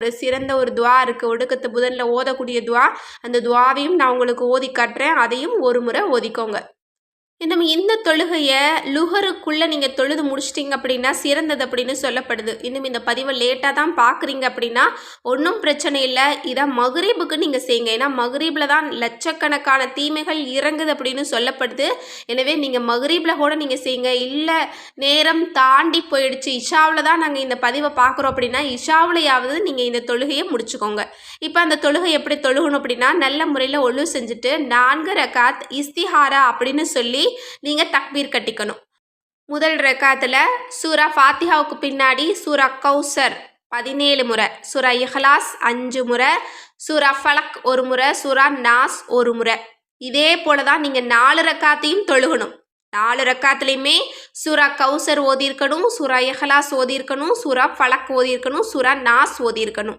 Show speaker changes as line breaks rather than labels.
ஒரு சிறந்த ஒரு துவா இருக்குது, ஒடுக்கத்து புதனில் ஓதக்கூடிய துவா. அந்த துவாவையும் நான் உங்களுக்கு ஓதி காட்டுறேன், அதையும் ஒரு முறை ஓதிக்கோங்க. நம்ம இந்த தொழுகையை லுஹருக்குள்ளே நீங்கள் தொழுது முடிச்சிட்டிங்க அப்படின்னா சிறந்தது அப்படின்னு சொல்லப்படுது. இன்னும் இந்த பதிவை லேட்டாக தான் பார்க்குறீங்க அப்படின்னா ஒன்றும் பிரச்சனை இல்லை, இதை மகரீபுக்கு நீங்கள் செய்யுங்க. ஏன்னா மகரீபில் தான் லட்சக்கணக்கான தீமைகள் இறங்குது அப்படின்னு சொல்லப்படுது. எனவே நீங்கள் மகரீபில் கூட நீங்கள் செய்யுங்க. இல்லை நேரம் தாண்டி போயிடுச்சு, இஷாவில் தான் நாங்கள் இந்த பதிவை பார்க்குறோம் அப்படின்னா இஷாவிலையாவது நீங்கள் இந்த தொழுகையை முடிச்சுக்கோங்க. இப்போ அந்த தொழுகை எப்படி தொழுகணும் அப்படின்னா நல்ல முறையில் ஒழு செஞ்சுட்டு 4 ரகாத் இஸ்திஹாரா அப்படின்னு சொல்லி நீங்கள் தக்பீர் கட்டிக்கணும். முதல் ரக்காத்தில் சூரா ஃபாத்திஹாவுக்கு பின்னாடி சூரா கௌசர் 17 முறை, சூரா இஹ்லாஸ் 5 முறை, சூரா ஃபலக் 1 முறை, சூரா நாஸ் 1 முறை. இதே போல தான் நீங்கள் 4 ரக்காத்தையும் தொழுகணும். 4 ரக்காத்துலேயுமே சூரா கௌசர் ஓதியிருக்கணும், சூரா இஹ்லாஸ் ஓதியிருக்கணும், சூரா ஃபலக் ஓதியிருக்கணும், சூரா நாஸ் ஓதியிருக்கணும்.